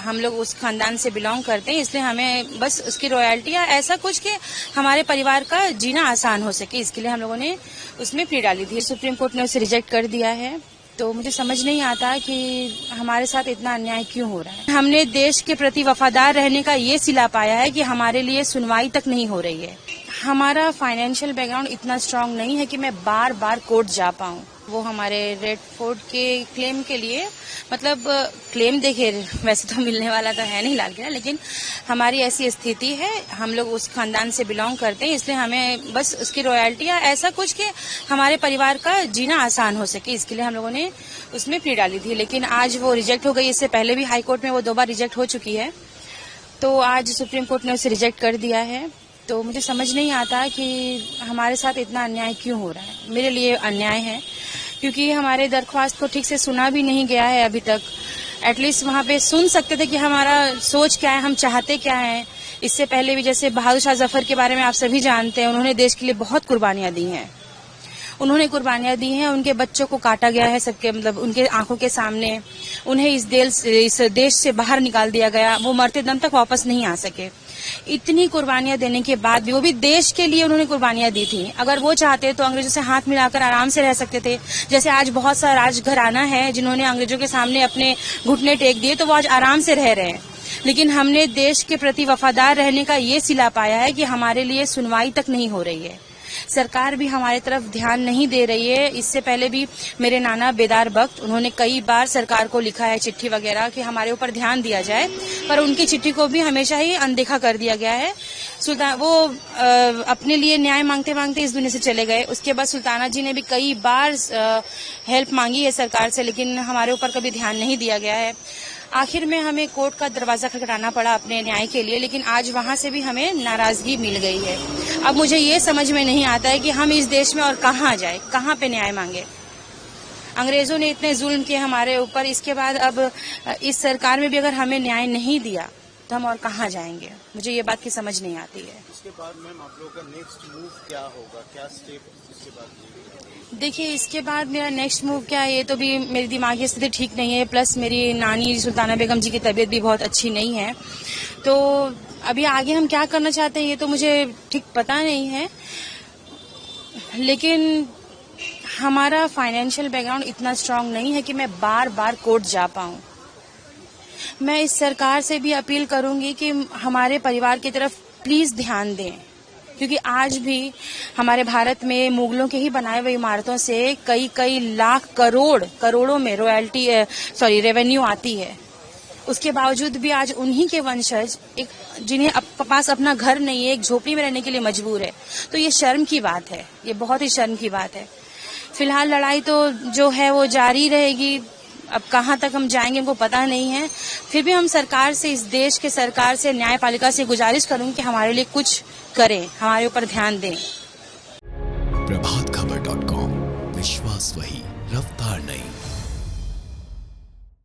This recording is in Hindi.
हम लोग उस खानदान से बिलोंग करते हैं, इसलिए हमें बस उसकी रॉयल्टी या ऐसा कुछ कि हमारे परिवार का जीना आसान हो सके, इसके लिए हम लोगों ने उसमें प्ली डाली थी। सुप्रीम कोर्ट ने उसे रिजेक्ट कर दिया है, तो मुझे समझ नहीं आता कि हमारे साथ इतना अन्याय क्यों हो रहा है। हमने देश के प्रति वफादार रहने का ये सिला पाया है कि हमारे लिए सुनवाई तक नहीं हो रही है। हमारा फाइनेंशियल बैकग्राउंड इतना स्ट्रांग नहीं है कि मैं बार बार कोर्ट जा पाऊं। वो हमारे रेड फोर्ट के क्लेम के लिए, मतलब क्लेम देखिए वैसे तो मिलने वाला तो है नहीं लाल किला, लेकिन हमारी ऐसी स्थिति है, हम लोग उस खानदान से बिलोंग करते हैं, इसलिए हमें बस उसकी रॉयल्टी या ऐसा कुछ कि हमारे परिवार का जीना आसान हो सके, इसके लिए हम लोगों ने उसमें प्ली डाली थी। लेकिन आज वो रिजेक्ट हो गई। इससे पहले भी हाई कोर्ट में वो 2 बार रिजेक्ट हो चुकी है, तो आज सुप्रीम कोर्ट ने उसे रिजेक्ट कर दिया है। तो मुझे समझ नहीं आता कि हमारे साथ इतना अन्याय क्यों हो रहा है। मेरे लिए अन्याय है क्योंकि हमारे दरख्वास्त को ठीक से सुना भी नहीं गया है अभी तक। एटलीस्ट वहाँ पे सुन सकते थे कि हमारा सोच क्या है, हम चाहते क्या हैं। इससे पहले भी जैसे बहादुर शाह जफर के बारे में आप सभी जानते हैं, उन्होंने देश के लिए बहुत कुर्बानियां दी हैं। उनके बच्चों को काटा गया है सबके, मतलब उनके आंखों के सामने। उन्हें इस देश से बाहर निकाल दिया गया, वो मरते दम तक वापस नहीं आ सके। इतनी कुर्बानियां देने के बाद भी, वो भी देश के लिए उन्होंने कुर्बानियां दी थी। अगर वो चाहते तो अंग्रेजों से हाथ मिलाकर आराम से रह सकते थे। जैसे आज बहुत सा राजघराना है जिन्होंने अंग्रेजों के सामने अपने घुटने टेक दिए, तो वो आज आराम से रह रहे हैं। लेकिन हमने देश के प्रति वफादार रहने का ये सिला पाया है कि हमारे लिए सुनवाई तक नहीं हो रही है। सरकार भी हमारी तरफ ध्यान नहीं दे रही है। इससे पहले भी मेरे नाना बेदार बख्त, उन्होंने कई बार सरकार को लिखा है चिट्ठी वगैरह कि हमारे ऊपर ध्यान दिया जाए, पर उनकी चिट्ठी को भी हमेशा ही अनदेखा कर दिया गया है। वो अपने लिए न्याय मांगते मांगते इस दुनिया से चले गए। उसके बाद सुल्ताना जी ने भी कई बार हेल्प मांगी है सरकार से, लेकिन हमारे ऊपर कभी ध्यान नहीं दिया गया है। आखिर में हमें कोर्ट का दरवाजा खटखटाना पड़ा अपने न्याय के लिए, लेकिन आज वहां से भी हमें नाराजगी मिल गई है। अब मुझे ये समझ में नहीं आता है कि हम इस देश में और कहाँ जाए, कहाँ पे न्याय मांगे। अंग्रेजों ने इतने जुल्म किए हमारे ऊपर, इसके बाद अब इस सरकार में भी अगर हमें न्याय नहीं दिया तो हम और कहाँ जाएंगे। मुझे ये बात की समझ नहीं आती है। इसके बाद मैम आप लोगों का नेक्स्ट मूव क्या होगा, क्या स्टेप इसके बाद? देखिए, इसके बाद मेरा नेक्स्ट मूव क्या है, ये तो भी मेरी दिमागी स्थिति ठीक नहीं है, प्लस मेरी नानी सुल्ताना बेगम जी की तबीयत भी बहुत अच्छी नहीं है। तो अभी आगे हम क्या करना चाहते हैं ये तो मुझे ठीक पता नहीं है, लेकिन हमारा फाइनेंशियल बैकग्राउंड इतना स्ट्रांग नहीं है कि मैं बार बार कोर्ट जा पाऊं। मैं इस सरकार से भी अपील करूंगी कि हमारे परिवार की तरफ प्लीज ध्यान दें, क्योंकि आज भी हमारे भारत में मुगलों के ही बनाए हुए इमारतों से कई लाख करोड़ों में रेवेन्यू आती है। उसके बावजूद भी आज उन्हीं के वंशज जिन्हें पास अपना घर नहीं है, एक झोपड़ी में रहने के लिए मजबूर है। तो ये शर्म की बात है, ये बहुत ही शर्म की बात है। फिलहाल लड़ाई तो जो है वो जारी रहेगी, अब कहाँ तक हम जाएंगे हमको पता नहीं है। फिर भी हम सरकार से, इस देश के सरकार से, न्यायपालिका से गुजारिश करूंगी कि हमारे लिए कुछ करें, हमारे ऊपर ध्यान दें। प्रभातखबर.com, विश्वास वही, रफ्तार नहीं।